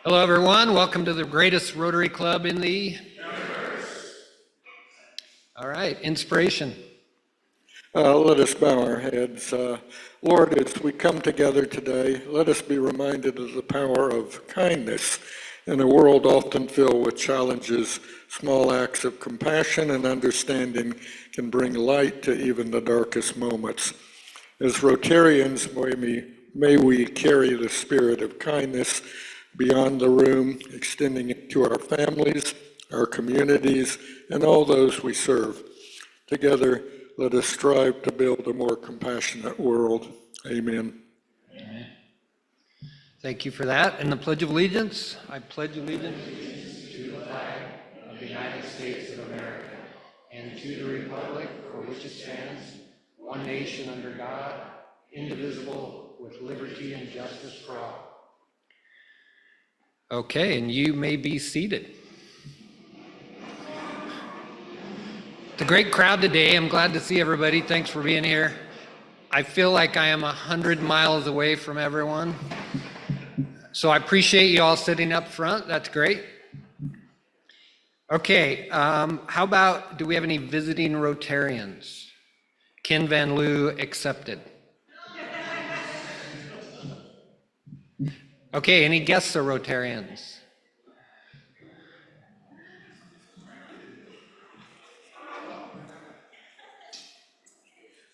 Hello, everyone. Welcome to the greatest Rotary Club in the universe. All right, inspiration. Let us bow our heads. Lord, as we come together today, let us be reminded of the power of kindness in a world often filled with challenges. Small acts of compassion and understanding can bring light to even the darkest moments. As Rotarians, may we carry the spirit of kindness beyond the room, extending it to our families, our communities, and all those we serve. Together, let us strive to build a more compassionate world. Amen. Amen. Thank you for that. And the Pledge of Allegiance. I pledge allegiance to the flag of the United States of America and to the republic for which it stands, one nation under God, indivisible, with liberty and justice for all. Okay, and you may be seated. It's a great crowd today. I'm glad to see everybody. Thanks for being here. I feel like I am 100 miles away from everyone. So I appreciate you all sitting up front. That's great. Okay, how about, do we have any visiting Rotarians? Ken Van Loo accepted. Okay, any guests or Rotarians?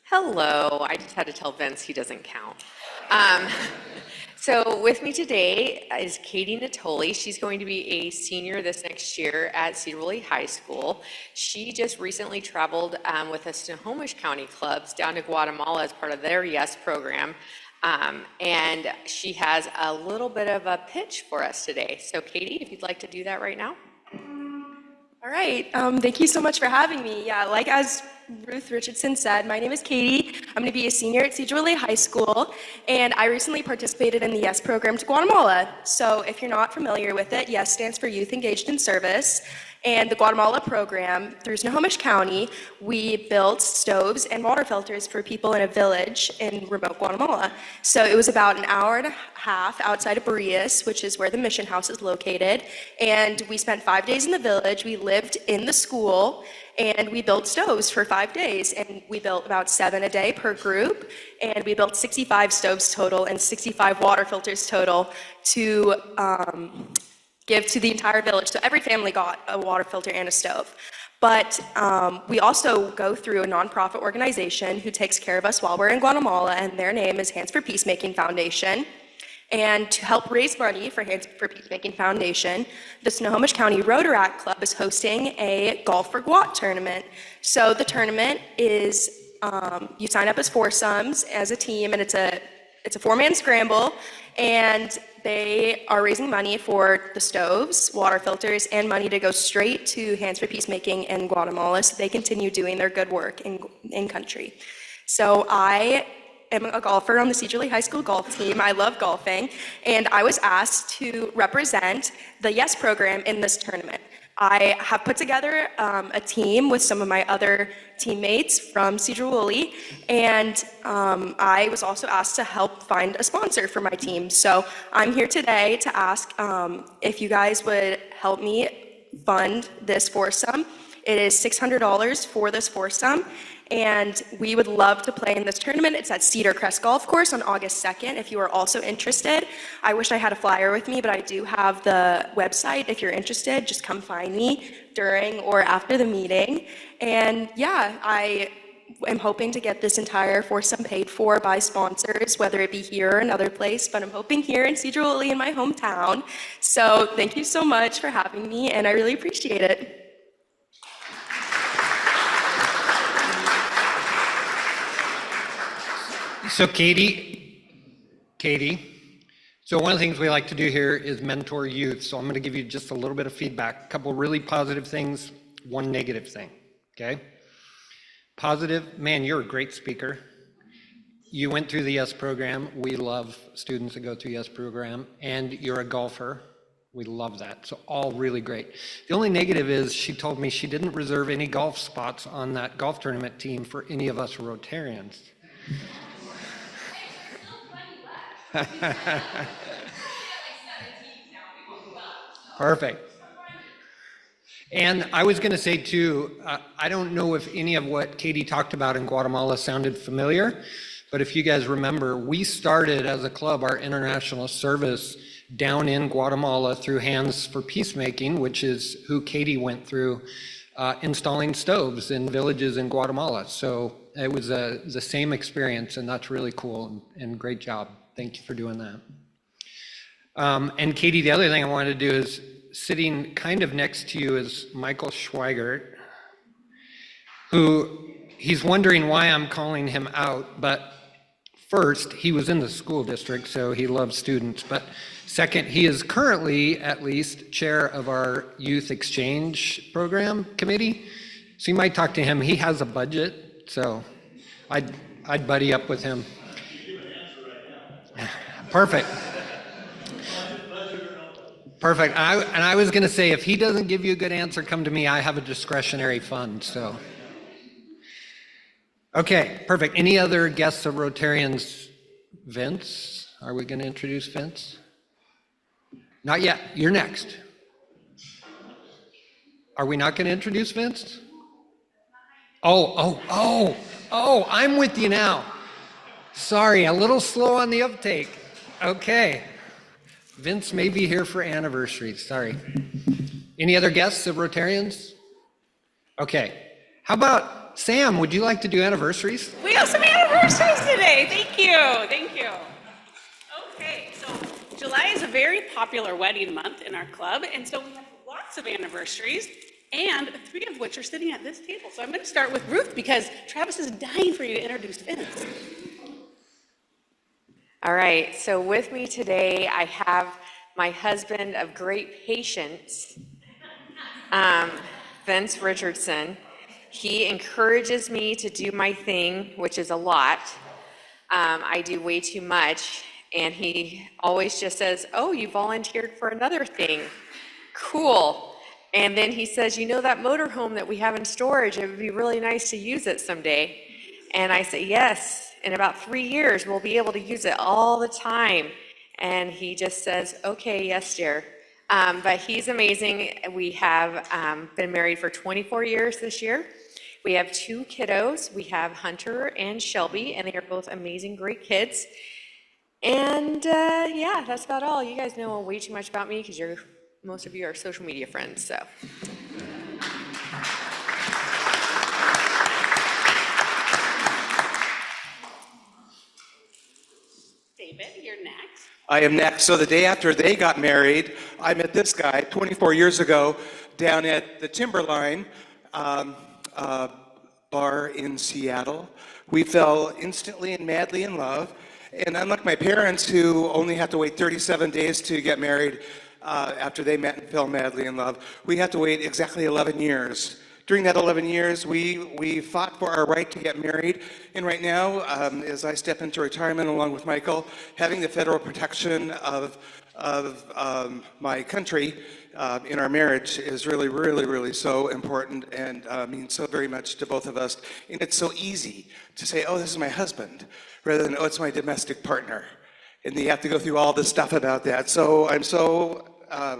Hello, I just had to tell Vince he doesn't count. So with me today is Katie Natoli. She's going to be a senior this next year at Sedro Woolley High School. She just recently traveled with the Snohomish County clubs down to Guatemala as part of their YES program. And she has a little bit of a pitch for us today. So Katie, if you'd like to do that right now. All right, thank you so much for having me. Yeah, like as Ruth Richardson said, my name is Katie. I'm going to be a senior at Sedro Woolley High School, and I recently participated in the YES program to Guatemala. So if you're not familiar with it, YES stands for Youth Engaged in Service. And the Guatemala program, through Snohomish County, we built stoves and water filters for people in a village in remote Guatemala. So it was about an hour and a half outside of Barrias, which is where the mission house is located. And we spent 5 days in the village. We lived in the school, and we built stoves for 5 days. And we built about 7 a day per group. And we built 65 stoves total and 65 water filters total to give to the entire village. So every family got a water filter and a stove. But we also go through a nonprofit organization who takes care of us while we're in Guatemala, and their name is Hands for Peacemaking Foundation. And to help raise money for Hands for Peacemaking Foundation, the Snohomish County Rotary Club is hosting a Golf for Guat tournament. So the tournament is, you sign up as foursomes as a team, and it's a 4-man scramble, and they are raising money for the stoves, water filters, and money to go straight to Hands for Peacemaking in Guatemala so they continue doing their good work in country. So I am a golfer on the Sedro Woolley High School golf team. I love golfing, and I was asked to represent the YES program in this tournament. I have put together a team with some of my other teammates from Sedro Woolley, and I was also asked to help find a sponsor for my team. So I'm here today to ask if you guys would help me fund this foursome. It is $600 for this foursome, and we would love to play in this tournament. It's at Cedar Crest Golf Course on August 2nd if you are also interested. I wish I had a flyer with me, but I do have the website. If you're interested, just come find me during or after the meeting. And yeah, I am hoping to get this entire foursome paid for by sponsors, whether it be here or another place, but I'm hoping here in Sedro Woolley in my hometown. So thank you so much for having me, and I really appreciate it. So Katie, so one of the things we like to do here is mentor youth. So I'm going to give you just a little bit of feedback, a couple really positive things, one negative thing, okay? Positive, man, you're a great speaker. You went through the YES program. We love students that go through YES program, and you're a golfer. We love that. So all really great. The only negative is she told me she didn't reserve any golf spots on that golf tournament team for any of us Rotarians. Perfect. And I was going to say too, I don't know if any of what Katie talked about in Guatemala sounded familiar, but if you guys remember, we started as a club our international service down in Guatemala through Hands for Peacemaking, which is who Katie went through installing stoves in villages in Guatemala. So it was the same experience, and that's really cool and great job. Thank you for doing that. And Katie, the other thing I wanted to do is sitting kind of next to you is Michael Schweigert, who he's wondering why I'm calling him out, but first, he was in the school district, so he loves students. But second, he is currently, at least, chair of our youth exchange program committee. So you might talk to him. He has a budget, so I'd buddy up with him. Perfect. Perfect. And I was going to say, if he doesn't give you a good answer, come to me. I have a discretionary fund, so. Okay, perfect. Any other guests of Rotarians? Vince, are we going to introduce Vince? Not yet. You're next. Are we not going to introduce Vince? Oh, I'm with you now. Sorry, a little slow on the uptake. Okay. Vince may be here for anniversaries. Sorry. Any other guests of Rotarians? Okay. How about Sam? Would you like to do anniversaries? We have some anniversaries today. Thank you. Thank you. Okay, so July is a very popular wedding month in our club, and so we have lots of anniversaries, and 3 of which are sitting at this table. So I'm going to start with Ruth because Travis is dying for you to introduce Vince. All right, so with me today, I have my husband of great patience, Vince Richardson. He encourages me to do my thing, which is a lot. I do way too much, and he always just says, oh, you volunteered for another thing. Cool. And then he says, you know that motorhome that we have in storage, it would be really nice to use it someday. And I say, yes, in about 3 years, we'll be able to use it all the time. And he just says, okay, yes, dear. But he's amazing. We have been married for 24 years this year. We have 2 kiddos. We have Hunter and Shelby, and they are both amazing, great kids. And yeah, that's about all. You guys know way too much about me because most of you are social media friends, so. David, you're next. I am next. So the day after they got married, I met this guy 24 years ago down at the Timberline bar in Seattle. We fell instantly and madly in love. And unlike my parents, who only had to wait 37 days to get married after they met and fell madly in love, we had to wait exactly 11 years. During that 11 years, we fought for our right to get married. And right now, as I step into retirement along with Michael, having the federal protection of my country in our marriage is really, really, really so important and means so very much to both of us. And it's so easy to say, oh, this is my husband, rather than, oh, it's my domestic partner. And you have to go through all this stuff about that. So I'm so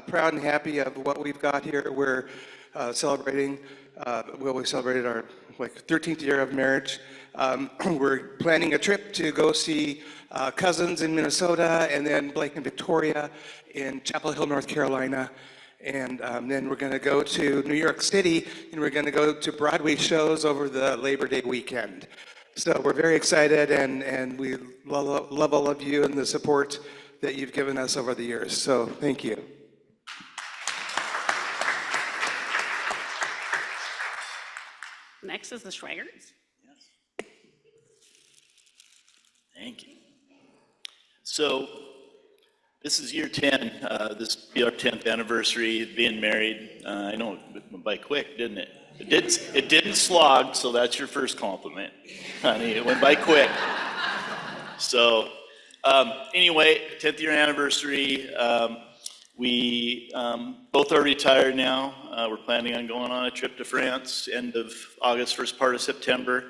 proud and happy of what we've got here. We're celebrating, we celebrated our 13th year of marriage. We're planning a trip to go see cousins in Minnesota, and then Blake and Victoria in Chapel Hill, North Carolina. And then we're going to go to New York City, and we're going to go to Broadway shows over the Labor Day weekend. So we're very excited, and we love all of you and the support that you've given us over the years. So thank you. Next is the Schweigerts. Yes. Thank you. So this is year 10. This will be our 10th anniversary of being married. I know it went by quick, didn't it? It didn't slog, so that's your first compliment. Honey, it went by quick. So anyway, 10th year anniversary. We both are retired now. We're planning on going on a trip to France, end of August, first part of September,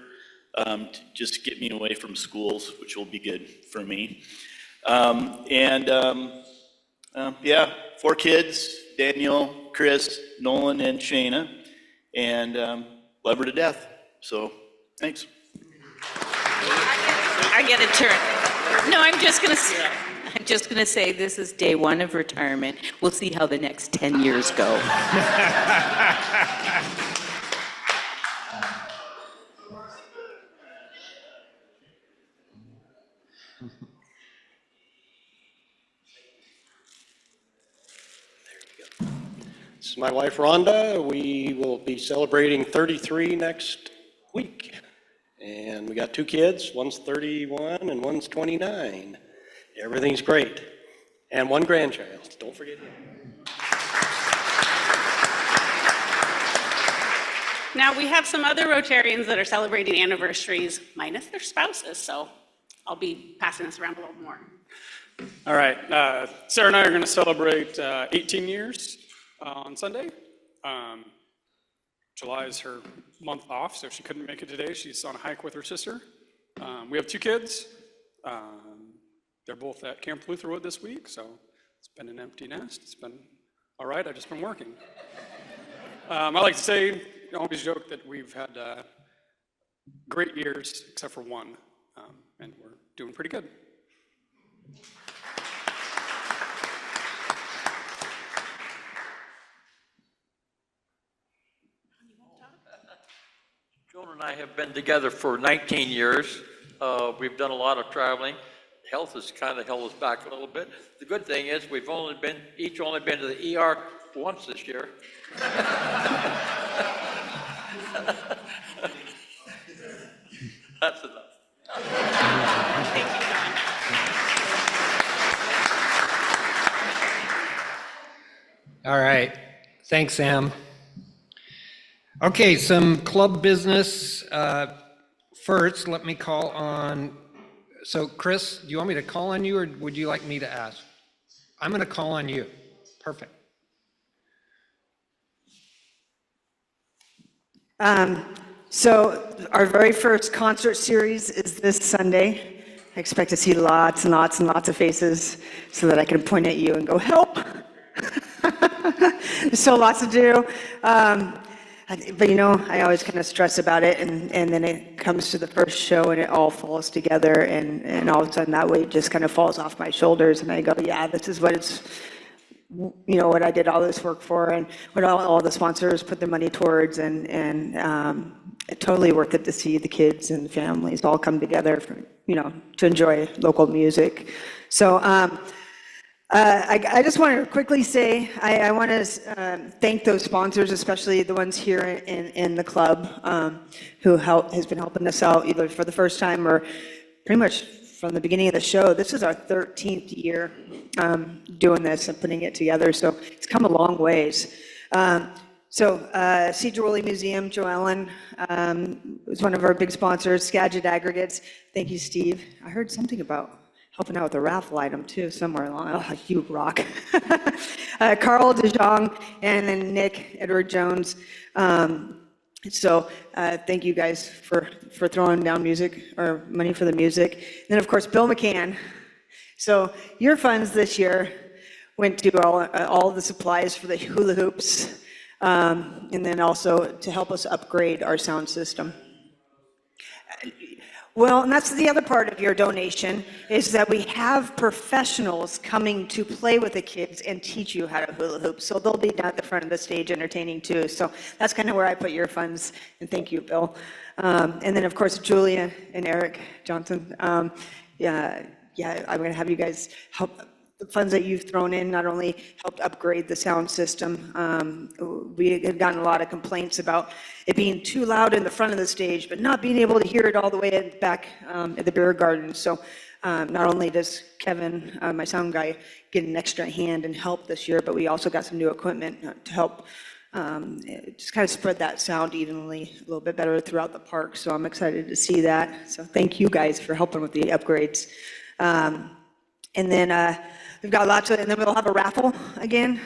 just to get me away from schools, which will be good for me. Yeah, 4 kids, Daniel, Chris, Nolan, and Shayna, and love her to death. So, thanks. I get a turn. No, I'm just gonna say this is day 1 of retirement. We'll see how the next 10 years go. This is my wife Rhonda. We will be celebrating 33 next week. And we got 2 kids, one's 31 and one's 29. Everything's great. And 1 grandchild, don't forget him. Now, we have some other Rotarians that are celebrating anniversaries, minus their spouses, so I'll be passing this around a little more. All right, Sarah and I are going to celebrate 18 years on Sunday. July is her month off, so she couldn't make it today. She's on a hike with her sister. We have 2 kids. They're both at Camp Lutherwood this week, so it's been an empty nest. It's been all right. I've just been working. I like to say, I always joke that we've had great years, except for 1, and we're doing pretty good. Joan and I have been together for 19 years. We've done a lot of traveling. Health has kind of held us back a little bit. The good thing is we've each only been to the ER once this year. That's enough. Thank you, Don. All right. Thanks, Sam. Okay, some club business. First, let me call on, so Chris, do you want me to call on you or would you like me to ask? I'm going to call on you. Perfect. So our very first concert series is this Sunday. I expect to see lots and lots and lots of faces so that I can point at you and go, help. There's still lots to do. But you know, I always kind of stress about it, and then it comes to the first show and it all falls together, and all of a sudden that weight just kind of falls off my shoulders, and I go, yeah, this is what it's, you know, what I did all this work for, and what all the sponsors put their money towards, and totally worth it to see the kids and the families all come together for, you know, to enjoy local music. So I just want to quickly say I want to thank those sponsors, especially the ones here in the club who has been helping us out either for the first time or pretty much from the beginning of the show. This is our 13th year doing this and putting it together, so it's come a long ways. Sedro Woolley Museum, Joellen was one of our big sponsors. Skagit Aggregates, thank you, Steve. I heard something about helping out with a raffle item too, somewhere along. Oh, you rock. Carl DeJong and then Nick Edward Jones. Thank you guys for throwing down music or money for the music. And then of course, Bill McCann. So your funds this year went to all the supplies for the hula hoops, and then also to help us upgrade our sound system. Well, and that's the other part of your donation, is that we have professionals coming to play with the kids and teach you how to hula hoop. So they'll be down at the front of the stage entertaining too. So that's kind of where I put your funds, and thank you, Bill. And then of course, Julia and Eric Johnson. I'm gonna have you guys help. The funds that you've thrown in not only helped upgrade the sound system, we have gotten a lot of complaints about it being too loud in the front of the stage, but not being able to hear it all the way back at the beer garden. So not only does Kevin, my sound guy, get an extra hand and help this year, but we also got some new equipment to help just kind of spread that sound evenly a little bit better throughout the park. So I'm excited to see that. So thank you guys for helping with the upgrades. And then we've got lots of, and then we'll have a raffle again.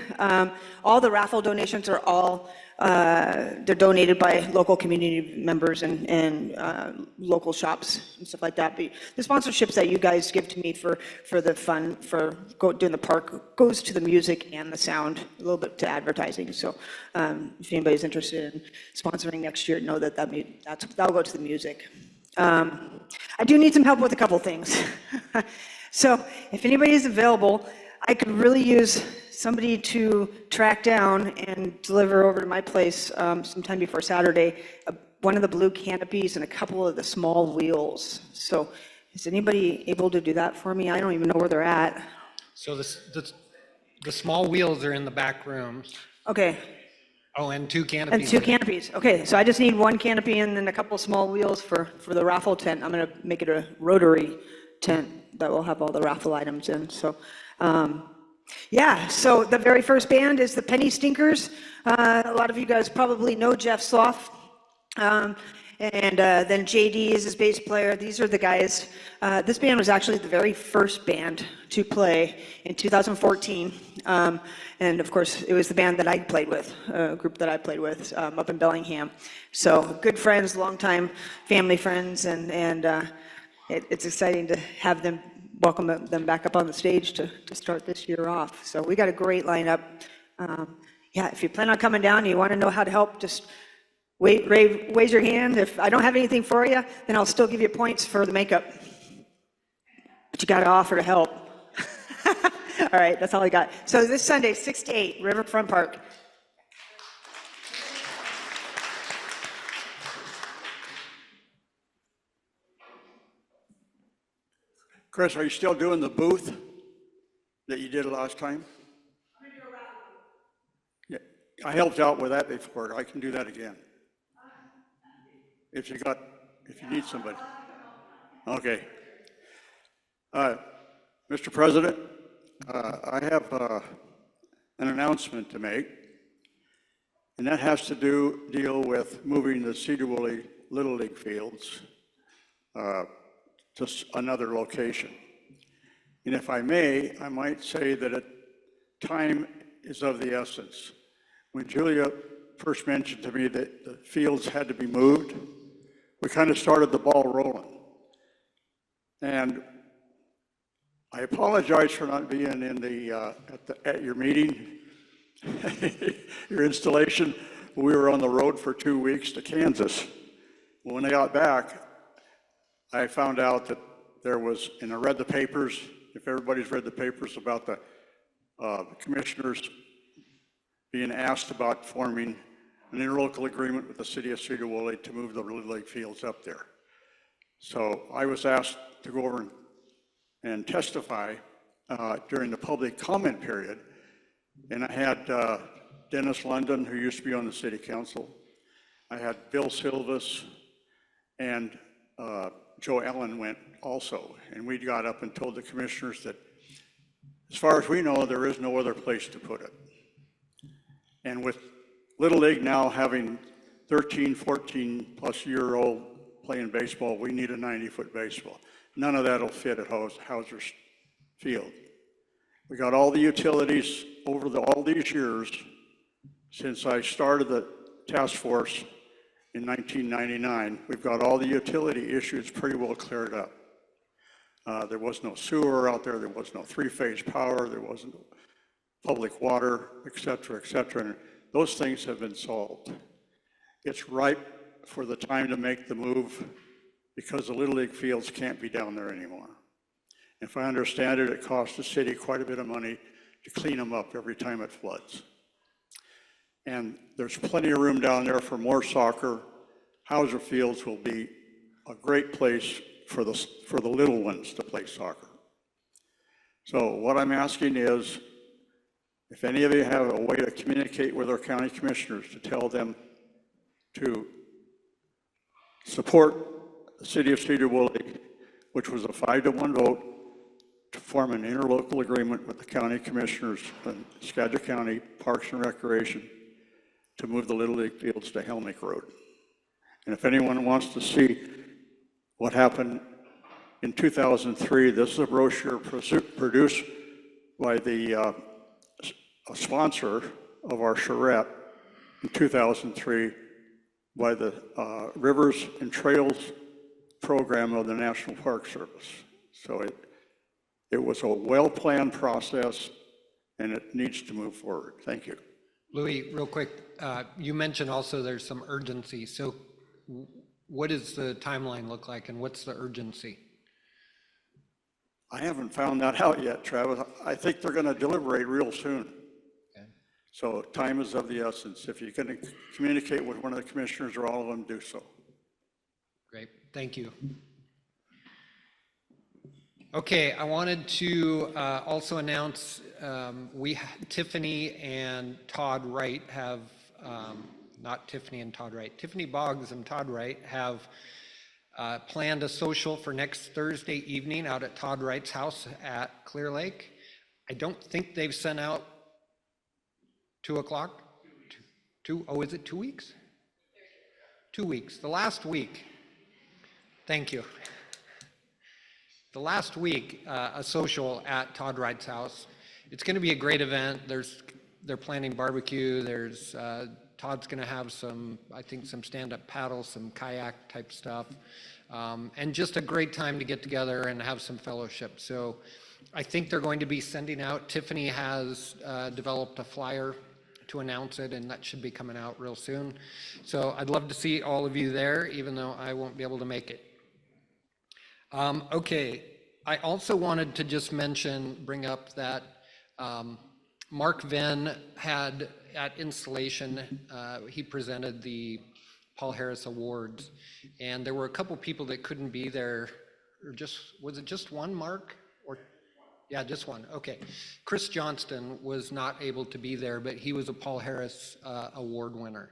All the raffle donations are all, they're donated by local community members and local shops and stuff like that. But the sponsorships that you guys give to me for the fun, for doing the park, goes to the music and the sound, a little bit to advertising. So if anybody's interested in sponsoring next year, know that that'll go to the music. I do need some help with a couple things. So if anybody is available, I could really use somebody to track down and deliver over to my place sometime before Saturday, one of the blue canopies and a couple of the small wheels. So is anybody able to do that for me? I don't even know where they're at. So the small wheels are in the back rooms. Okay. Oh, and 2 canopies. And 2 canopies. Okay, so I just need 1 canopy and then a couple small wheels for the raffle tent. I'm going to make it a Rotary tent that will have all the raffle items in. So, yeah, so the very first band is the Penny Stinkers. A lot of you guys probably know Jeff Sloth. And then JD is his bass player. These are the guys. This band was actually the very first band to play in 2014. And of course, it was the band that I played with, a group that I played with up in Bellingham. So good friends, longtime family friends, and it's exciting to have them, welcome them back up on the stage to start this year off. So we got a great lineup. Yeah, if you plan on coming down and you want to know how to help, just raise your hand. If I don't have anything for you, then I'll still give you points for the makeup. But you got to offer to help. All right, that's all I got. So this Sunday, 6 to 8, Riverfront Park. Chris, are you still doing the booth that you did last time? Yeah, I helped out with that before. I can do that again. If you need somebody. Okay. Mr. President, I have an announcement to make, and that has to deal with moving the Sedro Woolley Little League fields to another location. And if I may, I might say that time is of the essence. When Julia first mentioned to me that the fields had to be moved, we kind of started the ball rolling. And I apologize for not being in at your meeting, your installation. We were on the road for 2 weeks to Kansas. When I got back, I found out that there was, and I read the papers, if everybody's read the papers about the commissioners being asked about forming an interlocal agreement with the city of Sedro Woolley to move the Little League fields up there. So I was asked to go over and testify during the public comment period. And I had Dennis London, who used to be on the city council. I had Bill Silvas, and Joe Ellen went also. And we got up and told the commissioners that, as far as we know, there is no other place to put it. And with Little League now having 13, 14 plus year old playing baseball, we need a 90-foot baseball. None of that will fit at Hauser's Field. We got all the utilities over all these years since I started the task force in 1999. We've got all the utility issues pretty well cleared up. There was no sewer out there. There was no three-phase power. There wasn't public water, et cetera, and those things have been solved. It's ripe for the time to make the move because the Little League fields can't be down there anymore. If I understand it, it costs the city quite a bit of money to clean them up every time it floods. And there's plenty of room down there for more soccer. Hauser Fields will be a great place for the little ones to play soccer. So what I'm asking is, if any of you have a way to communicate with our county commissioners to tell them to support the city of Sedro Woolley, which was a 5-to-1 vote to form an interlocal agreement with the county commissioners in Skagit County Parks and Recreation to move the Little League fields to Helmick Road. And if anyone wants to see what happened in 2003. This is a brochure produced by the sponsor of our charrette in 2003 by the Rivers and Trails program of the National Park Service. So it was a well-planned process, and it needs to move forward. Thank you. Louis, real quick, you mentioned also there's some urgency. So what does the timeline look like, and what's the urgency? I haven't found that out yet, Travis. I think they're going to deliberate real soon. Okay. So time is of the essence. If you can communicate with one of the commissioners or all of them, do so. Great, thank you. Okay, I wanted to also announce Tiffany and Todd Wright have, not Tiffany and Todd Wright, Tiffany Boggs and Todd Wright have planned a social for next Thursday evening out at Todd Wright's house at Clear Lake. I don't think they've sent out 2 o'clock? Is it 2 weeks? 2 weeks, the last week. Thank you. The last week, a social at Todd Wright's house. It's going to be a great event. They're planning barbecue. Todd's going to have some stand-up paddle, some kayak type stuff, and just a great time to get together and have some fellowship. So I think they're going to be sending out. Tiffany has developed a flyer to announce it, and that should be coming out real soon. So I'd love to see all of you there, even though I won't be able to make it. Okay, I also wanted to just bring up that Mark Venn had at installation, he presented the Paul Harris Awards, and there were a couple people that couldn't be there, or was it just one, Mark? Yeah, just one, okay. Chris Johnston was not able to be there, but he was a Paul Harris Award winner.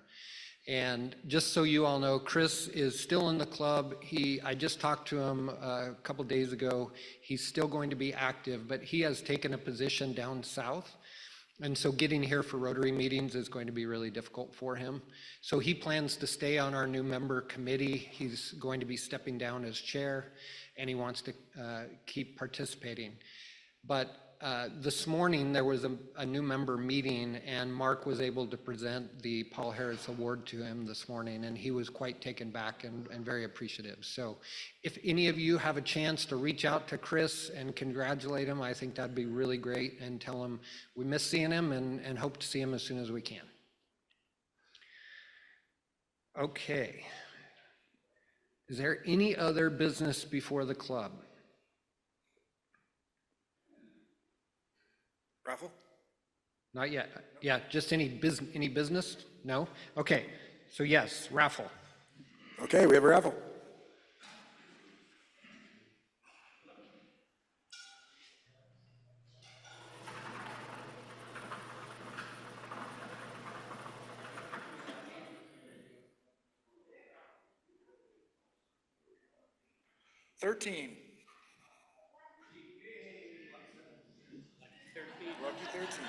And just so you all know, Chris is still in the club. I just talked to him a couple days ago. He's still going to be active, but he has taken a position down south. And so getting here for Rotary meetings is going to be really difficult for him. So he plans to stay on our new member committee. He's going to be stepping down as chair, and he wants to keep participating. But this morning, there was a new member meeting, and Mark was able to present the Paul Harris Award to him this morning, and he was quite taken back and very appreciative. So if any of you have a chance to reach out to Chris and congratulate him, I think that'd be really great, and tell him we miss seeing him and hope to see him as soon as we can. Okay. Is there any other business before the club? Raffle? Not yet. Yeah, just any business? No? Okay, so yes, raffle. Okay, we have a raffle. $13. Lucky 13.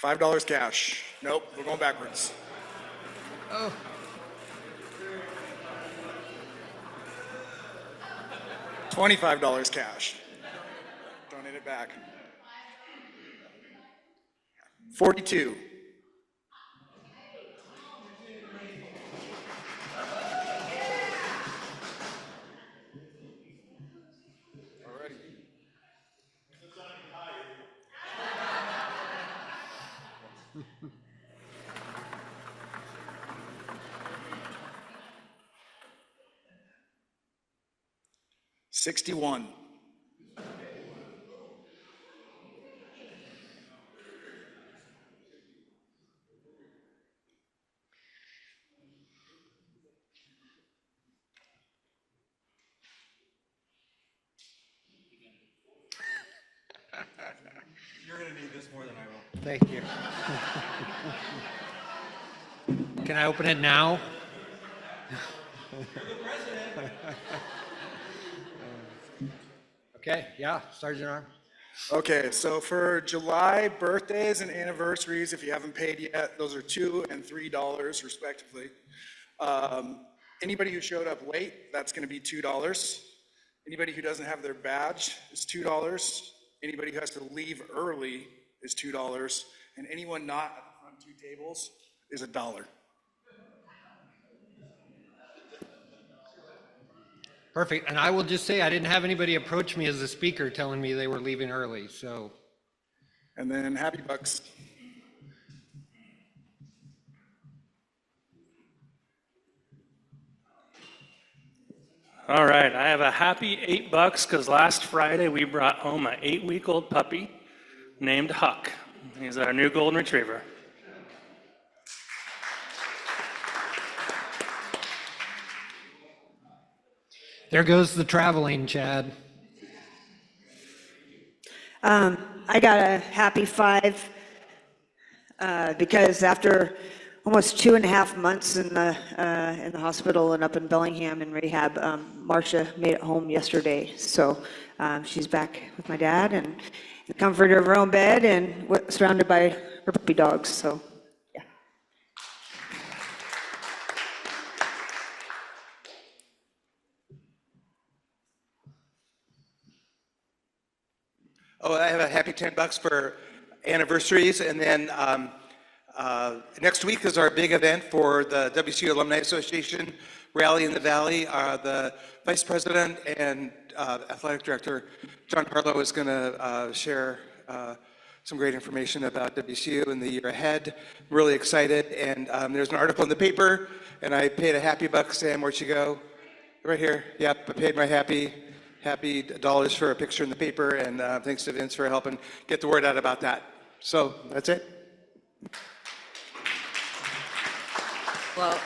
$5 cash. Nope, we're going backwards. Oh. $25 cash. Donate it back. 42. $61. You're going to need this more than I will. Thank you. Can I open it now? You're the president. Okay, yeah, Sergeant Arm. Okay, so for July birthdays and anniversaries, if you haven't paid yet, those are $2 and $3 respectively. Anybody who showed up late, that's going to be $2. Anybody who doesn't have their badge is $2. Anybody who has to leave early is $2. And anyone not at the front two tables is $1. Perfect. And I will just say, I didn't have anybody approach me as a speaker telling me they were leaving early, so. And then Happy Bucks. All right, I have a happy $8 because last Friday we brought home an 8-week-old puppy named Huck. He's our new golden retriever. There goes the traveling, Chad. I got a happy 5 because after almost 2.5 months in the hospital and up in Bellingham in rehab, Marcia made it home yesterday. So she's back with my dad and in the comfort of her own bed and surrounded by her puppy dogs. So yeah. Oh, I have a happy $10 for anniversaries, and then next week is our big event for the WCU Alumni Association Rally in the Valley. The Vice President and Athletic Director, John Harlow, is going to share some great information about WCU in the year ahead. I'm really excited, and there's an article in the paper, and I paid a happy buck. Sam, where'd you go? Right here. Yep, I paid my happy dollars for a picture in the paper, and thanks to Vince for helping get the word out about that. So that's it. Well,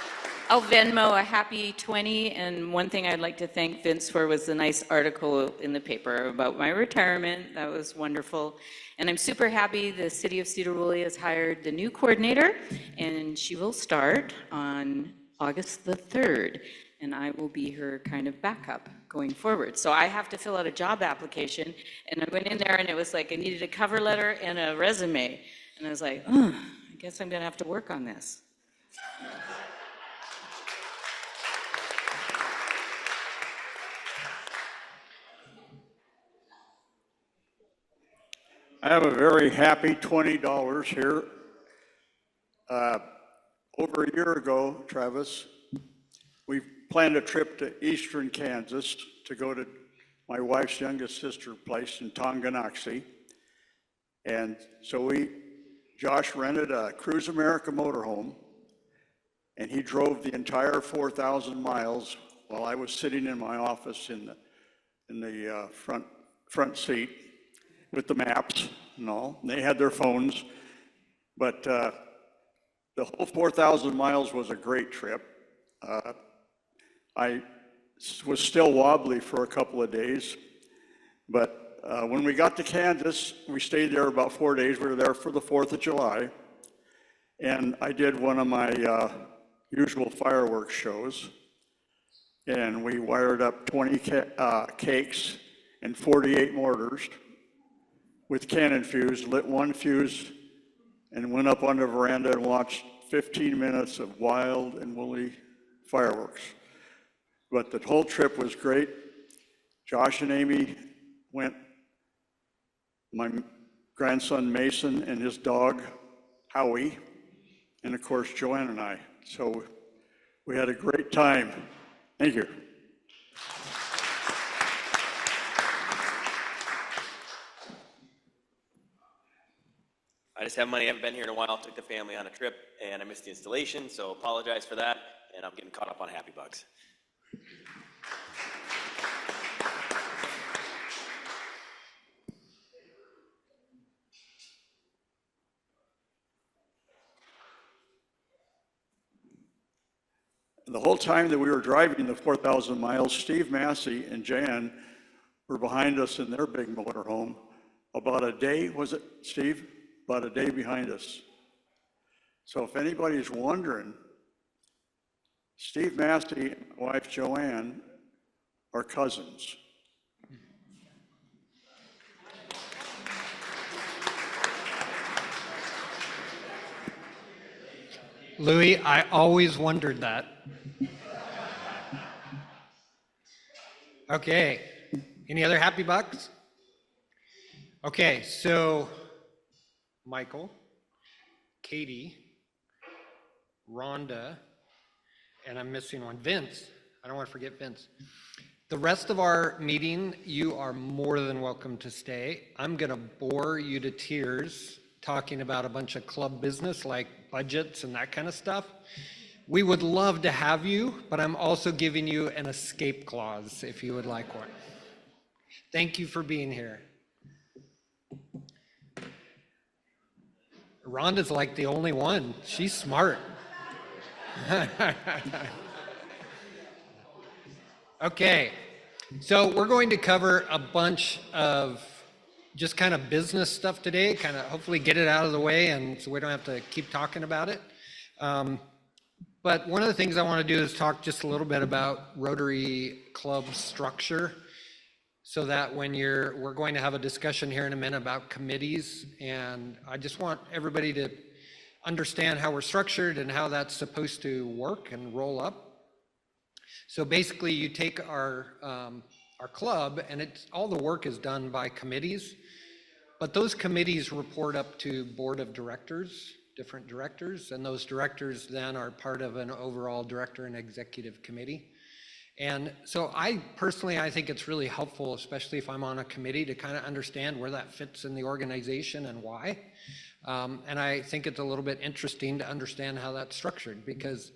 I'll Venmo a happy 20, and one thing I'd like to thank Vince for was the nice article in the paper about my retirement. That was wonderful. And I'm super happy the city of Sedro Woolley has hired the new coordinator, and she will start on August the 3rd. And I will be her kind of backup going forward. So I have to fill out a job application, and I went in there and it was like I needed a cover letter and a resume. And I was like, oh, I guess I'm gonna have to work on this. I have a very happy $20 here. Over a year ago, Travis, we planned a trip to eastern Kansas to go to my wife's youngest sister's place in Tonganoxie. And so Josh rented a Cruise America motorhome, and he drove the entire 4,000 miles while I was sitting in my office in the front seat with the maps and all. And they had their phones, but the whole 4,000 miles was a great trip. I was still wobbly for a couple of days, but when we got to Kansas, we stayed there about 4 days. We were there for the 4th of July, and I did one of my usual fireworks shows, and we wired up 20 cakes and 48 mortars with cannon fuse, lit one fuse, and went up on the veranda and watched 15 minutes of wild and woolly fireworks. But the whole trip was great. Josh and Amy went, my grandson Mason and his dog Howie, and of course Joanne and I. So we had a great time. Thank you. I just have money. I haven't been here in a while. Took the family on a trip, and I missed the installation, so apologize for that. And I'm getting caught up on Happy Bucks. The whole time that we were driving the 4,000 miles, Steve Massey and Jan were behind us in their big motorhome. About a day, was it, Steve? About a day behind us. So if anybody's wondering, Steve Massey and my wife Joanne are cousins. Louis, I always wondered that. Okay, any other happy bucks? Okay, so Michael, Katie, Rhonda, and I'm missing one, Vince. I don't want to forget Vince. The rest of our meeting, you are more than welcome to stay. I'm going to bore you to tears talking about a bunch of club business like budgets and that kind of stuff. We would love to have you, but I'm also giving you an escape clause if you would like one. Thank you for being here. Rhonda's like the only one. She's smart. Okay, so we're going to cover a bunch of just kind of business stuff today, kind of hopefully get it out of the way and so we don't have to keep talking about it. But one of the things I want to do is talk just a little bit about Rotary Club structure, so that when we're going to have a discussion here in a minute about committees, and I just want everybody to understand how we're structured and how that's supposed to work and roll up. So basically you take our club, and all the work is done by committees, but those committees report up to board of directors, different directors, and those directors then are part of an overall director and executive committee. And so I think it's really helpful, especially if I'm on a committee, to kind of understand where that fits in the organization and why. And I think it's a little bit interesting to understand how that's structured, because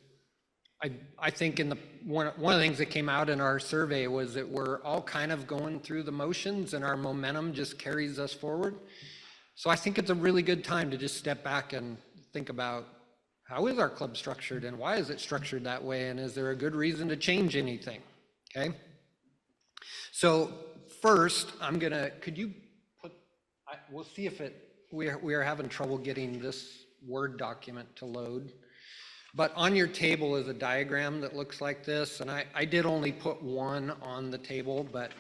I think one of the things that came out in our survey was that we're all kind of going through the motions and our momentum just carries us forward. So I think it's a really good time to just step back and think about, how is our club structured and why is it structured that way? And is there a good reason to change anything? Okay. So first, we'll see if we are having trouble getting this Word document to load. But on your table is a diagram that looks like this. And I did only put one on the table, but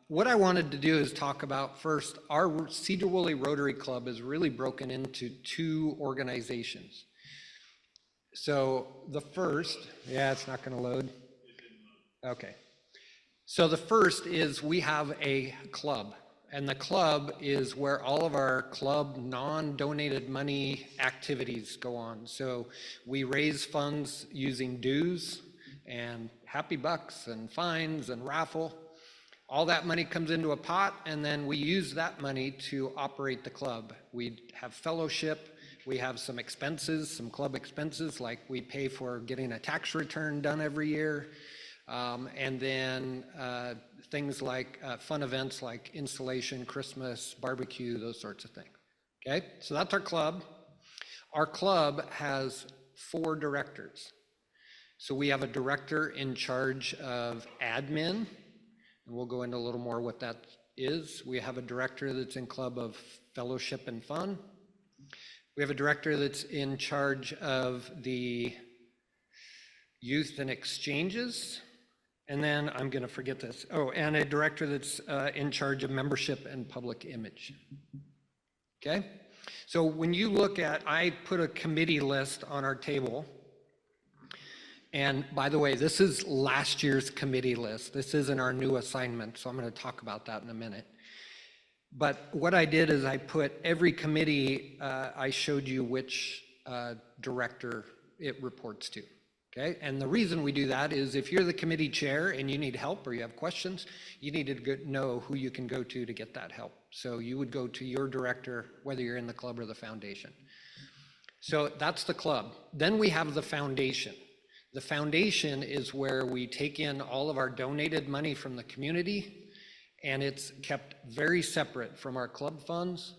what I wanted to do is talk about first, our Sedro Woolley Rotary Club is really broken into two organizations. So the first, it's not going to load. Okay. So the first is we have a club, and the club is where all of our club non-donated money activities go on. So we raise funds using dues and happy bucks and fines and raffle. All that money comes into a pot, and then we use that money to operate the club. We have fellowship. We have some expenses, some club expenses, like we pay for getting a tax return done every year. And then things like fun events like installation, Christmas, barbecue, those sorts of things. Okay, so that's our club. Our club has 4 directors. So we have a director in charge of admin, and we'll go into a little more what that is. We have a director that's in club of fellowship and fun. We have a director that's in charge of the youth and exchanges. And then I'm going to forget this. Oh, and a director that's in charge of membership and public image. Okay? So when you look at, I put a committee list on our table. And by the way, this is last year's committee list. This isn't our new assignment, so I'm going to talk about that in a minute. But what I did is I put every committee, I showed you which director it reports to. Okay, and the reason we do that is if you're the committee chair and you need help or you have questions, you need to know who you can go to get that help. So you would go to your director, whether you're in the club or the foundation. So that's the club. Then we have the foundation. The foundation is where we take in all of our donated money from the community, and it's kept very separate from our club funds.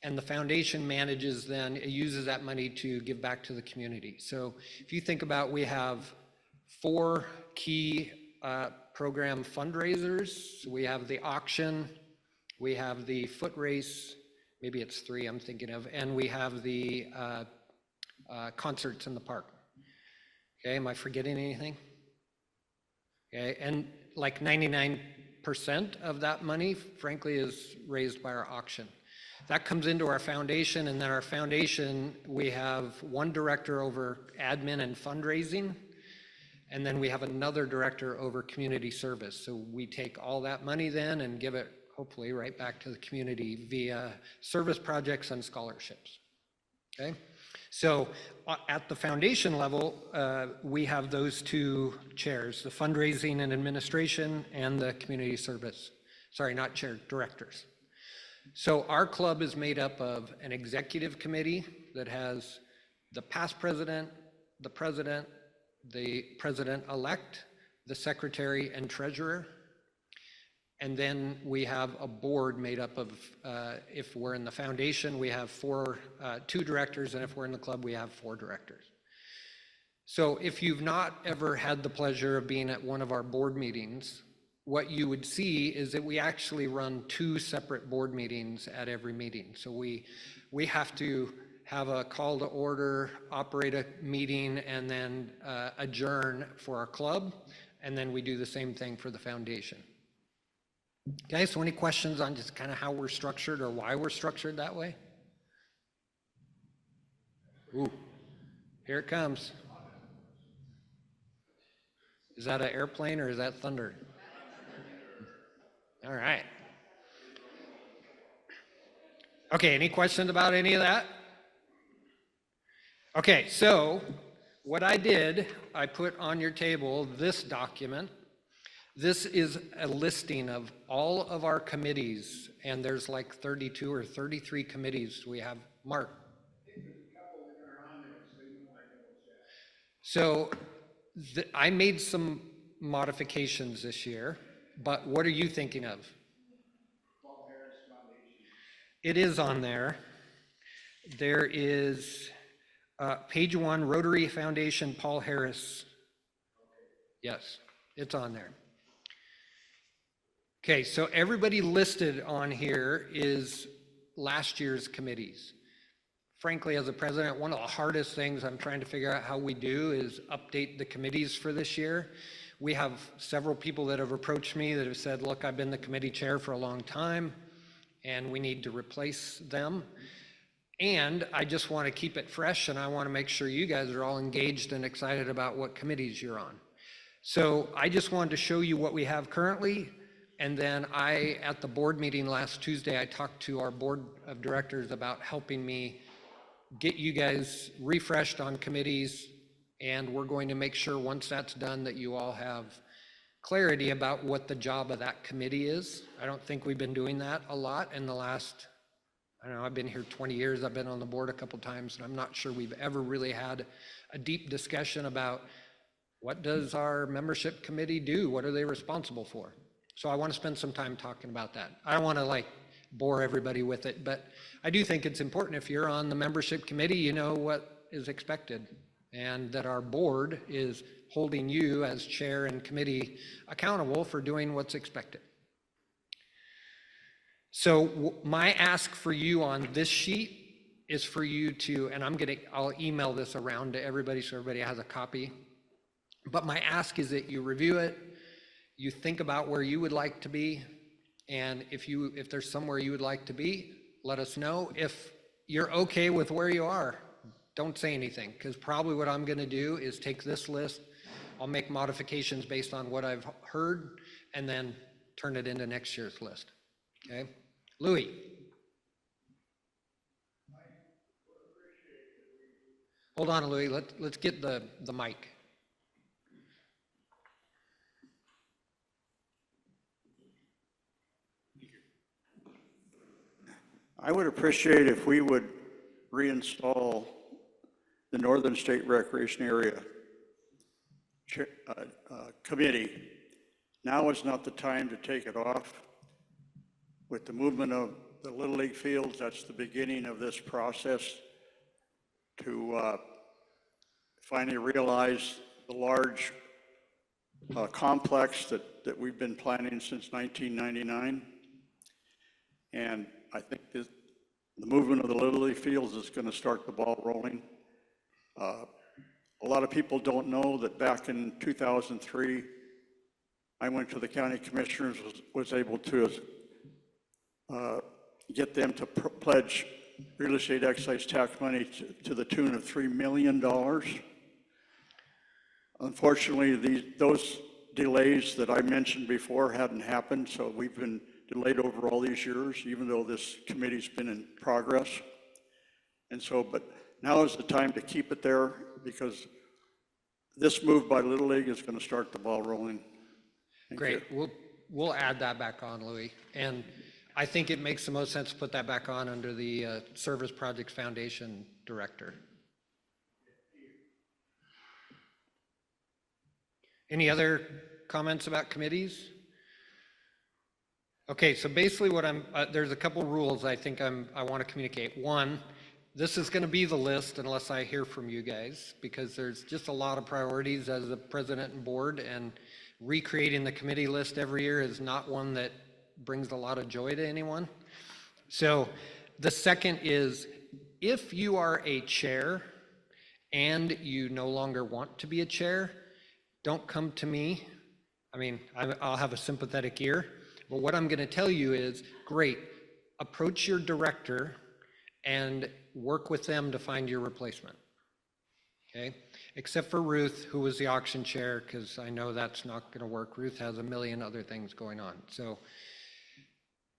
And the foundation manages then, it uses that money to give back to the community. So if you think about, we have 4 key program fundraisers. We have the auction, we have the foot race, maybe it's 3 I'm thinking of, and we have the concerts in the park. Okay, am I forgetting anything? Okay, and like 99% of that money, frankly, is raised by our auction. That comes into our foundation, and then our foundation, we have one director over admin and fundraising, and then we have another director over community service. So we take all that money then and give it hopefully right back to the community via service projects and scholarships. Okay? So at the foundation level, we have those two chairs, the fundraising and administration and the community service. Sorry, not chair, directors. So our club is made up of an executive committee that has the past president, the president-elect, the secretary and treasurer. And then we have a board made up of, if we're in the foundation, we have two directors, and if we're in the club, we have 4 directors. So if you've not ever had the pleasure of being at one of our board meetings, what you would see is that we actually run 2 separate board meetings at every meeting. So we have to have a call to order, operate a meeting, and then adjourn for our club, and then we do the same thing for the foundation. Okay, so any questions on just kind of how we're structured or why we're structured that way? Ooh, here it comes. Is that an airplane or is that thunder? All right. Okay, any questions about any of that? Okay, so what I did, I put on your table this document. This is a listing of all of our committees, and there's like 32 or 33 committees we have. Mark. So I made some modifications this year, but what are you thinking of? It is on there. There is page 1, Rotary Foundation, Paul Harris. Yes, it's on there. Okay, so everybody listed on here is last year's committees. Frankly, as a president, one of the hardest things I'm trying to figure out how we do is update the committees for this year. We have several people that have approached me that have said, look, I've been the committee chair for a long time, and we need to replace them. And I just want to keep it fresh, and I want to make sure you guys are all engaged and excited about what committees you're on. So I just wanted to show you what we have currently. And then at the board meeting last Tuesday, I talked to our board of directors about helping me get you guys refreshed on committees. And we're going to make sure once that's done that you all have clarity about what the job of that committee is. I don't think we've been doing that a lot in the last, I don't know, I've been here 20 years. I've been on the board a couple times, and I'm not sure we've ever really had a deep discussion about what does our membership committee do? What are they responsible for? So I want to spend some time talking about that. I don't want to bore everybody with it, but I do think it's important if you're on the membership committee, you know what is expected, and that our board is holding you as chair and committee accountable for doing what's expected. So my ask for you on this sheet is for you to, and I'll email this around to everybody so everybody has a copy, but my ask is that you review it, you think about where you would like to be, and if there's somewhere you would like to be, let us know. If you're okay with where you are, don't say anything, because probably what I'm going to do is take this list, I'll make modifications based on what I've heard, and then turn it into next year's list. Okay? Louis. Hold on, Louis. Let's get the mic. I would appreciate if we would reinstall the Northern State Recreation Area Committee. Now is not the time to take it off. With the movement of the Little League fields, that's the beginning of this process to finally realize the large complex that we've been planning since 1999. And I think the movement of the Little League fields is going to start the ball rolling. A lot of people don't know that back in 2003, I went to the county commissioners, was able to get them to pledge real estate excise tax money to the tune of $3 million. Unfortunately, those delays that I mentioned before hadn't happened, so we've been delayed over all these years, even though this committee's been in progress. And so, but now is the time to keep it there, because this move by Little League is going to start the ball rolling. Great. We'll add that back on, Louis. And I think it makes the most sense to put that back on under the Service Projects Foundation Director. Any other comments about committees? Okay, so basically what there's a couple rules I think I want to communicate. One, this is going to be the list unless I hear from you guys, because there's just a lot of priorities as the president and board, and recreating the committee list every year is not one that brings a lot of joy to anyone. So the second is, if you are a chair and you no longer want to be a chair, don't come to me. I mean, I'll have a sympathetic ear, but what I'm going to tell you is, great, approach your director and work with them to find your replacement. Okay? Except for Ruth, who was the auction chair, because I know that's not going to work. Ruth has a million other things going on. So,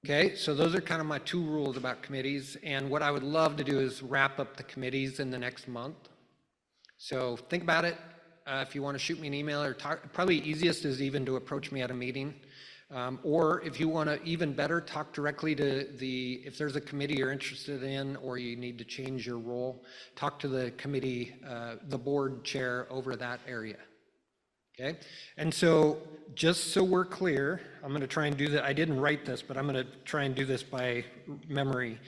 okay, so those are kind of my two rules about committees. And what I would love to do is wrap up the committees in the next month. So think about it. If you want to shoot me an email or talk, probably easiest is even to approach me at a meeting. Or if you want to, even better, talk directly to if there's a committee you're interested in or you need to change your role, talk to the committee, the board chair over that area. Okay? And so just so we're clear, I'm going to try and do that. I didn't write this, but I'm going to try and do this by memory.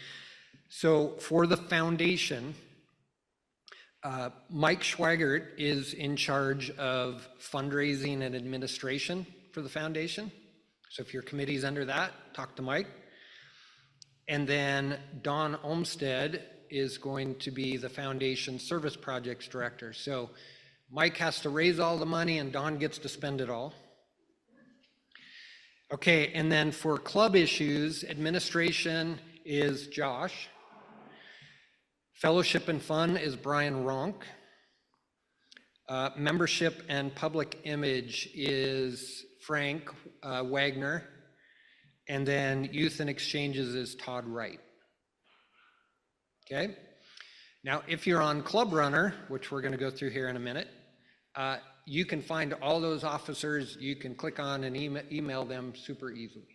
So for the foundation, Mike Schweigert is in charge of fundraising and administration for the foundation. So if your committee's under that, talk to Mike. And then Don Olmsted is going to be the foundation service projects director. So Mike has to raise all the money and Don gets to spend it all. Okay, and then for club issues, administration is Josh. Fellowship and Fun is Brian Ronk. Membership and Public Image is Frank Wagner. And then Youth and Exchanges is Todd Wright. Okay? Now, if you're on Club Runner, which we're going to go through here in a minute, you can find all those officers. You can click on and email them super easily.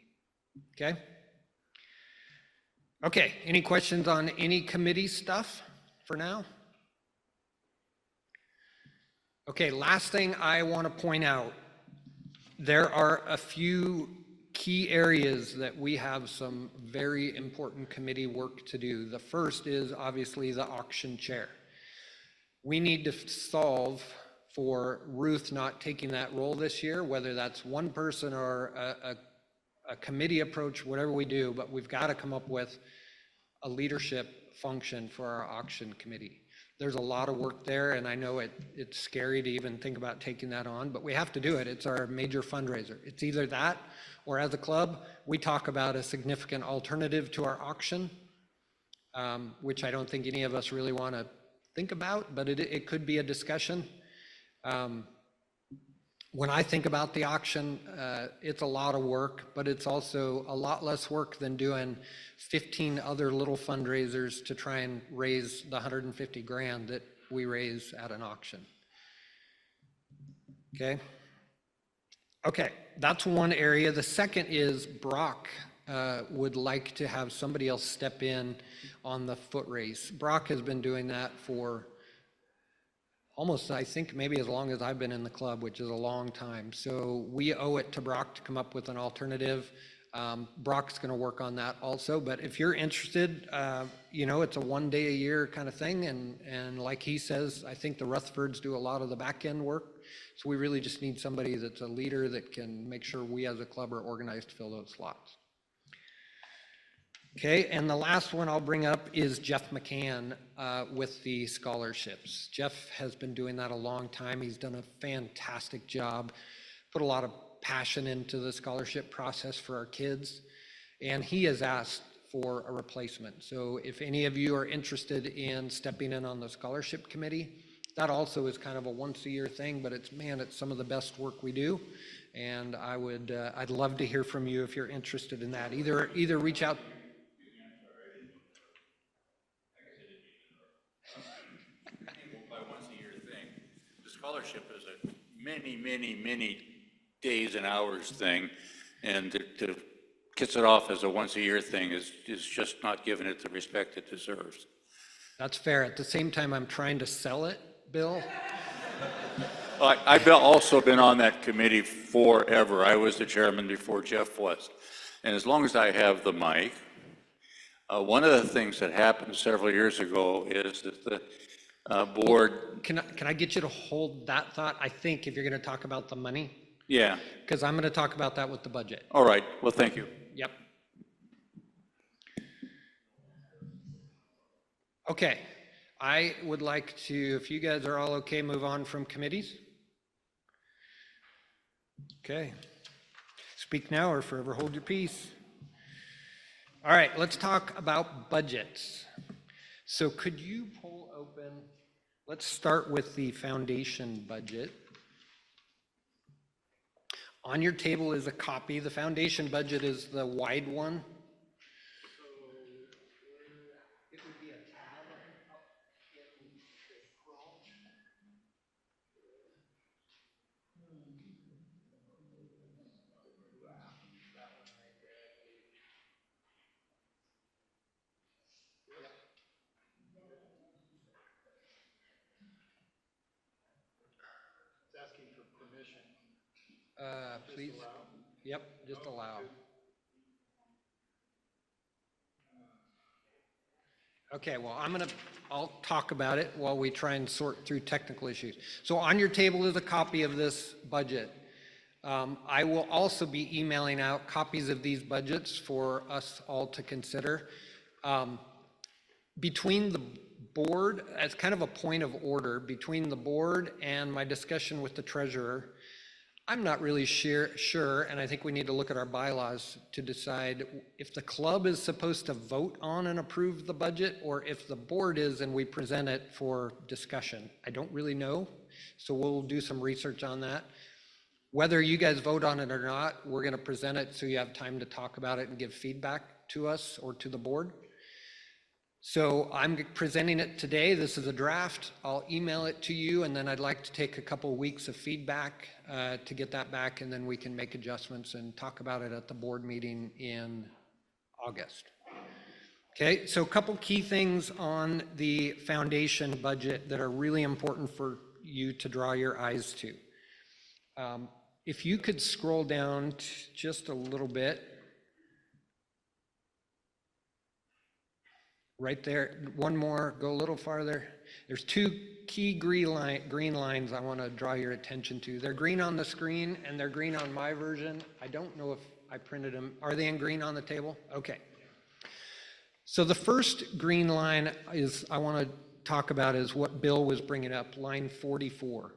Okay? Okay, any questions on any committee stuff for now? Okay, last thing I want to point out, there are a few key areas that we have some very important committee work to do. The first is obviously the auction chair. We need to solve for Ruth not taking that role this year, whether that's one person or a committee approach, whatever we do, but we've got to come up with a leadership function for our auction committee. There's a lot of work there, and I know it's scary to even think about taking that on, but we have to do it. It's our major fundraiser. It's either that, or as a club, we talk about a significant alternative to our auction, which I don't think any of us really want to think about, but it could be a discussion. When I think about the auction, it's a lot of work, but it's also a lot less work than doing 15 other little fundraisers to try and raise the 150 grand that we raise at an auction. Okay? Okay, that's one area. The second is Brock would like to have somebody else step in on the foot race. Brock has been doing that for almost, I think, maybe as long as I've been in the club, which is a long time. So we owe it to Brock to come up with an alternative. Brock's going to work on that also. But if you're interested, you know, it's a 1 day a year kind of thing. And like he says, I think the Rutherfords do a lot of the back end work. So we really just need somebody that's a leader that can make sure we as a club are organized to fill those slots. Okay, and the last one I'll bring up is Jeff McCann with the scholarships. Jeff has been doing that a long time. He's done a fantastic job, put a lot of passion into the scholarship process for our kids. And he has asked for a replacement. So if any of you are interested in stepping in on the scholarship committee, that also is kind of a once-a-year thing, but it's some of the best work we do. And I'd love to hear from you if you're interested in that. Either reach out. By once-a-year thing. The scholarship is a many days and hours thing, and to kiss it off as a once-a-year thing is just not giving it the respect it deserves. That's fair. At the same time, I'm trying to sell it, Bill. I've also been on that committee forever. I was the chairman before Jeff was. And as long as I have the mic, one of the things that happened several years ago is that the board... Can I get you to hold that thought? I think if you're going to talk about the money. Yeah. Because I'm going to talk about that with the budget. All right. Well, thank you. Yep. Okay. I would like to, if you guys are all okay, move on from committees. Okay. Speak now or forever hold your peace. All right, let's talk about budgets. So could you pull open, let's start with the foundation budget. On your table is a copy. The foundation budget is the wide one. Asking for permission. Please. Yep, just allow. Okay, well, I'll talk about it while we try and sort through technical issues. So on your table is a copy of this budget. I will also be emailing out copies of these budgets for us all to consider. Between the board, as kind of a point of order, between the board and my discussion with the treasurer, I'm not really sure, and I think we need to look at our bylaws to decide if the club is supposed to vote on and approve the budget, or if the board is and we present it for discussion. I don't really know, so we'll do some research on that. Whether you guys vote on it or not, we're gonna present it so you have time to talk about it and give feedback to us or to the board. So I'm presenting it today. This is a draft. I'll email it to you, and then I'd like to take a couple weeks of feedback to get that back, and then we can make adjustments and talk about it at the board meeting in August. Okay, so a couple key things on the foundation budget that are really important for you to draw your eyes to. If you could scroll down just a little bit. Right there, one more, go a little farther. There's two key green lines I want to draw your attention to. They're green on the screen and they're green on my version. I don't know if I printed them. Are they in green on the table? Okay. So the first green line I want to talk about is what Bill was bringing up, line 44.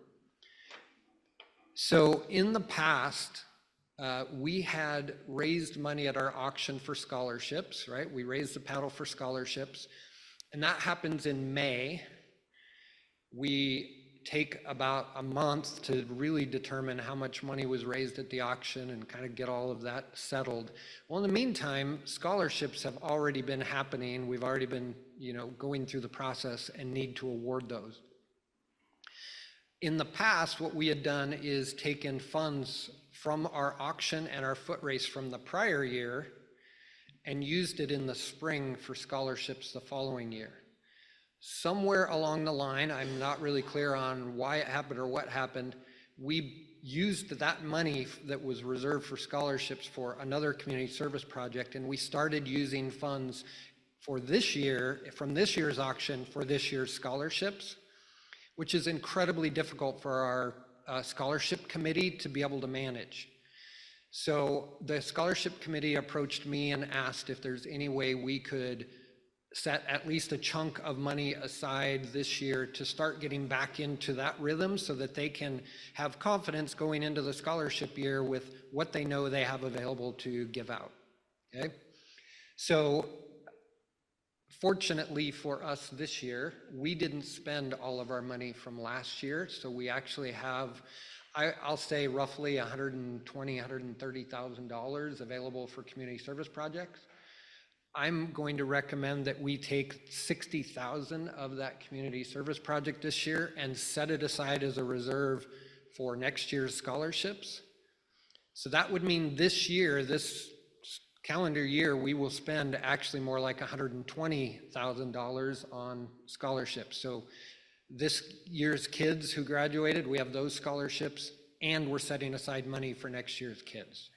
So in the past, we had raised money at our auction for scholarships, right? We raised the paddle for scholarships, and that happens in May. We take about a month to really determine how much money was raised at the auction and kind of get all of that settled. Well, in the meantime, scholarships have already been happening. We've already been, going through the process and need to award those. In the past, what we had done is taken funds from our auction and our foot race from the prior year and used it in the spring for scholarships the following year. Somewhere along the line, I'm not really clear on why it happened or what happened, we used that money that was reserved for scholarships for another community service project, and we started using funds for this year, from this year's auction, for this year's scholarships, which is incredibly difficult for our scholarship committee to be able to manage. So the scholarship committee approached me and asked if there's any way we could set at least a chunk of money aside this year to start getting back into that rhythm so that they can have confidence going into the scholarship year with what they know they have available to give out. Okay? So fortunately for us this year, we didn't spend all of our money from last year. So we actually have, I'll say roughly $120,000, $130,000 available for community service projects. I'm going to recommend that we take 60,000 of that community service project this year and set it aside as a reserve for next year's scholarships. So that would mean this year, this calendar year, we will spend actually more like $120,000 on scholarships. So this year's kids who graduated, we have those scholarships, and we're setting aside money for next year's kids.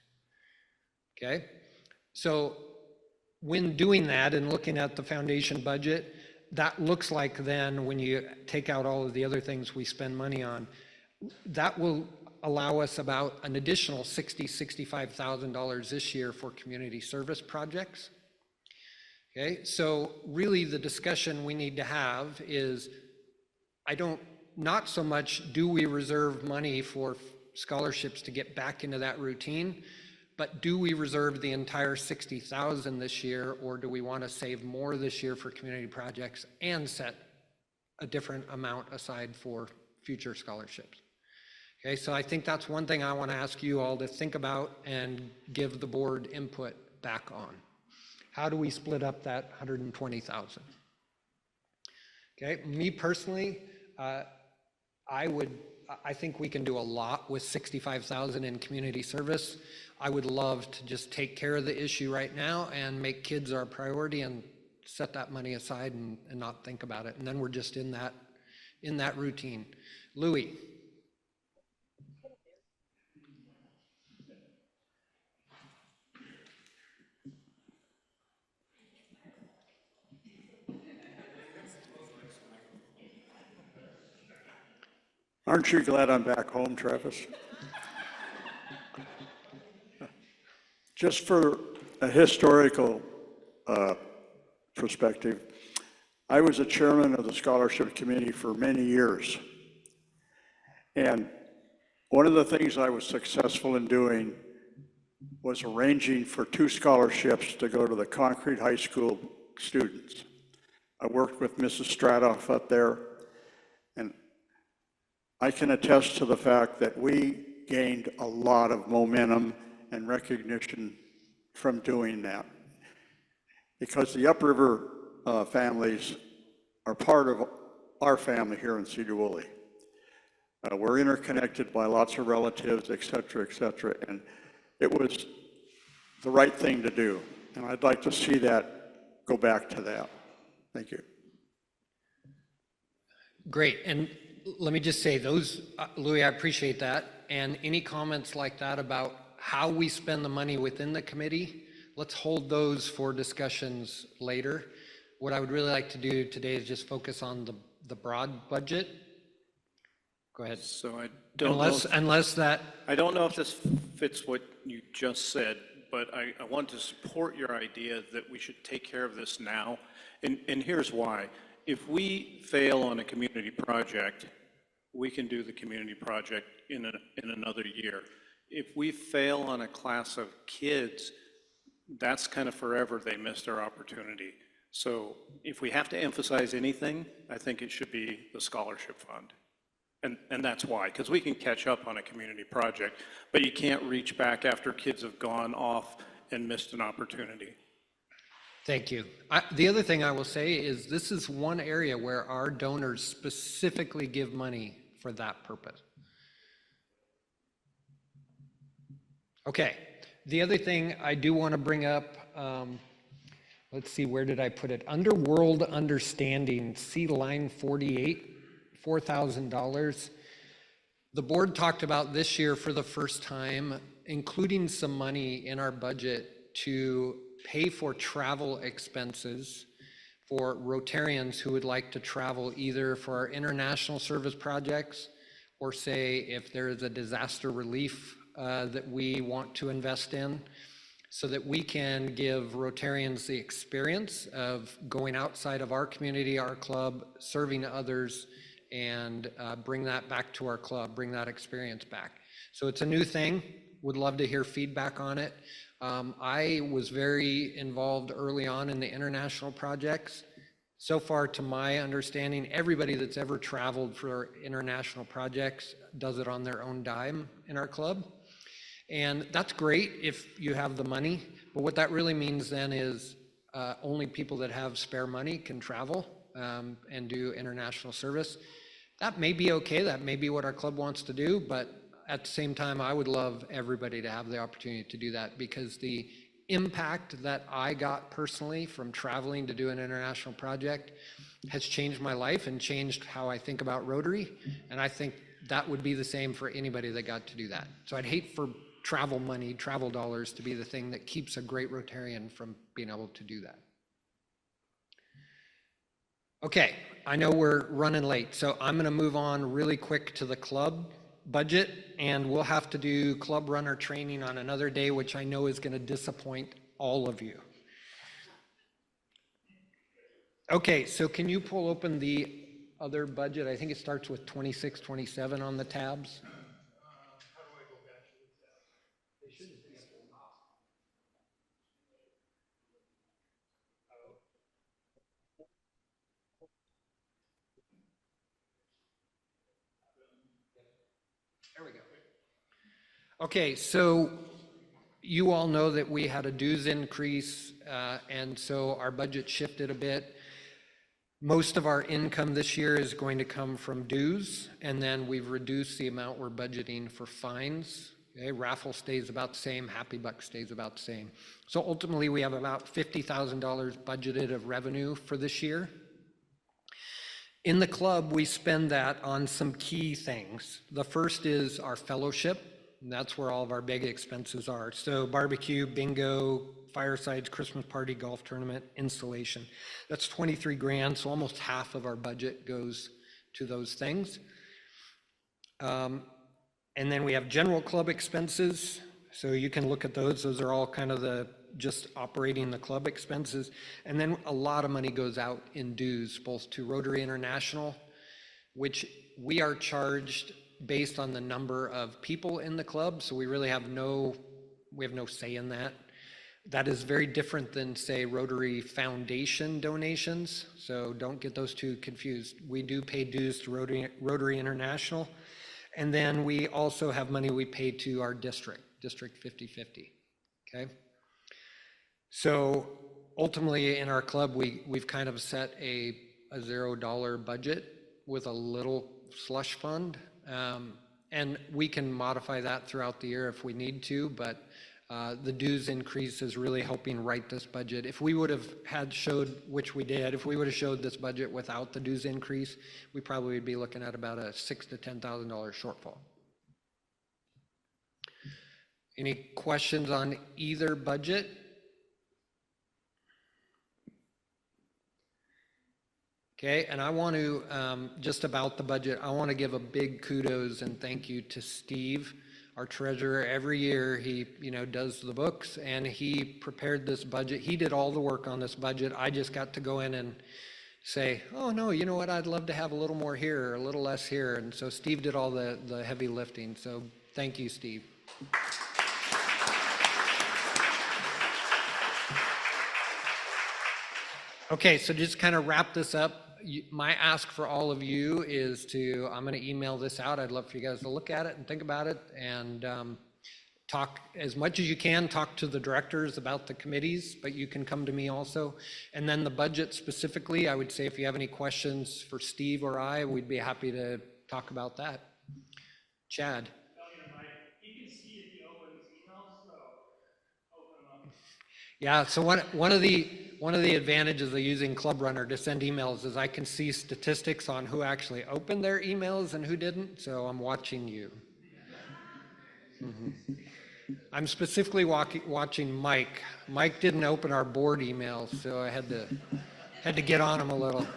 Okay? So when doing that and looking at the foundation budget, that looks like then when you take out all of the other things we spend money on, that will allow us about an additional $65,000 this year for community service projects. Okay, so really the discussion we need to have is, not so much do we reserve money for scholarships to get back into that routine, but do we reserve the entire 60,000 this year, or do we want to save more this year for community projects and set a different amount aside for future scholarships? Okay, so I think that's one thing I want to ask you all to think about and give the board input back on. How do we split up that 120,000? Okay, me personally, I think we can do a lot with 65,000 in community service. I would love to just take care of the issue right now and make kids our priority and set that money aside and not think about it. And then we're just in that routine. Louis. Aren't you glad I'm back home, Travis? Just for a historical perspective, I was a chairman of the scholarship committee for many years. And one of the things I was successful in doing was arranging for 2 scholarships to go to the Concrete High School students. I worked with Mrs. Stradoff up there, and I can attest to the fact that we gained a lot of momentum and recognition from doing that. Because the Upriver families are part of our family here in Sedro Woolley. We're interconnected by lots of relatives, et cetera, and it was the right thing to do. And I'd like to see that go back to that. Thank you. Great, and let me just say those, Louis, I appreciate that. And any comments like that about how we spend the money within the committee, let's hold those for discussions later. What I would really like to do today is just focus on the broad budget. Go ahead. So I don't know I don't know if this fits what you just said, but I want to support your idea that we should take care of this now. And here's why. If we fail on a community project, we can do the community project in another year. If we fail on a class of kids, that's kind of forever they missed their opportunity. So if we have to emphasize anything, I think it should be the scholarship fund. And that's why, because we can catch up on a community project, but you can't reach back after kids have gone off and missed an opportunity. Thank you. The other thing I will say is this is one area where our donors specifically give money for that purpose. Okay, the other thing I do want to bring up, let's see, where did I put it? Under World Understanding, see line 48, $4,000. The board talked about this year for the first time, including some money in our budget to pay for travel expenses for Rotarians who would like to travel either for our international service projects or say if there is a disaster relief that we want to invest in, so that we can give Rotarians the experience of going outside of our community, our club, serving others, and bring that back to our club, bring that experience back. So it's a new thing. Would love to hear feedback on it. I was very involved early on in the international projects. So far, to my understanding, everybody that's ever traveled for international projects does it on their own dime in our club. And that's great if you have the money, but what that really means then is only people that have spare money can travel and do international service. That may be okay, that may be what our club wants to do, but at the same time, I would love everybody to have the opportunity to do that, because the impact that I got personally from traveling to do an international project has changed my life and changed how I think about Rotary. And I think that would be the same for anybody that got to do that. So I'd hate for travel money, travel dollars to be the thing that keeps a great Rotarian from being able to do that. Okay, I know we're running late, so I'm going to move on really quick to the club budget, and we'll have to do club runner training on another day, which I know is going to disappoint all of you. Okay, so can you pull open the other budget? I think it starts with 26, 27 on the tabs. There we go. Okay, so you all know that we had a dues increase, and so our budget shifted a bit. Most of our income this year is going to come from dues, and then we've reduced the amount we're budgeting for fines. Okay, raffle stays about the same, Happy Buck stays about the same. So ultimately, we have about $50,000 budgeted of revenue for this year. In the club, we spend that on some key things. The first is our fellowship, and that's where all of our big expenses are. So barbecue, bingo, firesides, Christmas party, golf tournament, installation. That's 23 grand, so almost half of our budget goes to those things. And then we have general club expenses. So you can look at those. Those are all kind of the just operating the club expenses. And then a lot of money goes out in dues, both to Rotary International, which we are charged based on the number of people in the club. So we really have no say in that. That is very different than, say, Rotary Foundation donations. So don't get those two confused. We do pay dues to Rotary International. And then we also have money we pay to our District 50/50, okay? So ultimately in our club, we've kind of set a $0 budget with a little slush fund. And we can modify that throughout the year if we need to, but the dues increase is really helping write this budget. If we would have showed, which we did, if we would have showed this budget without the dues increase, we probably would be looking at about a $6,000 to $10,000 shortfall. Any questions on either budget? Okay, and I want to, just about the budget, I want to give a big kudos and thank you to Steve, our treasurer. Every year he, does the books, and he prepared this budget. He did all the work on this budget. I just got to go in and say, oh no, you know what, I'd love to have a little more here, or a little less here. And so Steve did all the heavy lifting. So thank you, Steve. Okay, so just kind of wrap this up. My ask for all of you is I'm going to email this out. I'd love for you guys to look at it and think about it, and talk as much as you can, talk to the directors about the committees, but you can come to me also. And then the budget specifically, I would say if you have any questions for Steve or I, we'd be happy to talk about that. Chad. Yeah, so one of the advantages of using Club Runner to send emails is I can see statistics on who actually opened their emails and who didn't, so I'm watching you. I'm specifically watching Mike. Mike didn't open our board emails, so I had to get on him a little.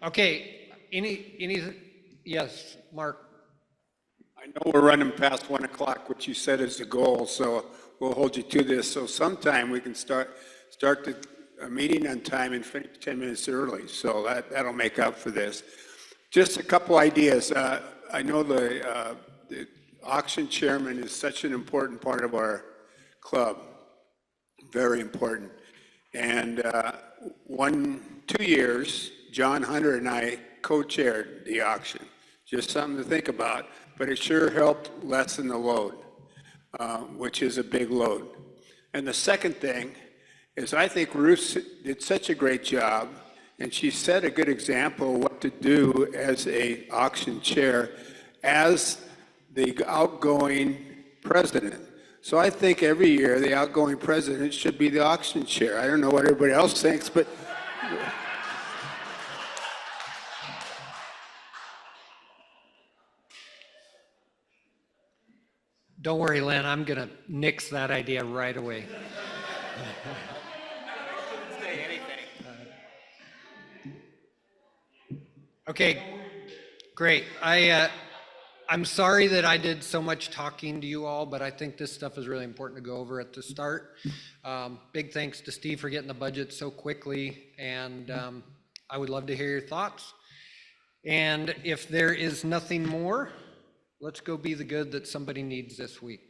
Okay, yes, Mark. I know we're running past 1 o'clock, which you said is the goal, so we'll hold you to this. So sometime we can start the meeting on time and finish 10 minutes early. So that'll make up for this. Just a couple ideas. I know the auction chairman is such an important part of our club. very important. And 2 years, John Hunter and I co-chaired the auction. Just something to think about, but it sure helped lessen the load, which is a big load. And the second thing is I think Ruth did such a great job, and she set a good example of what to do as a auction chair as the outgoing president. So I think every year the outgoing president should be the auction chair. I don't know what everybody else thinks, but Don't worry, Lynn, I'm gonna nix that idea right away. Okay, great. I'm sorry that I did so much talking to you all, but I think this stuff is really important to go over at the start. Big thanks to Steve for getting the budget so quickly, and I would love to hear your thoughts. And if there is nothing more, let's go be the good that somebody needs this week.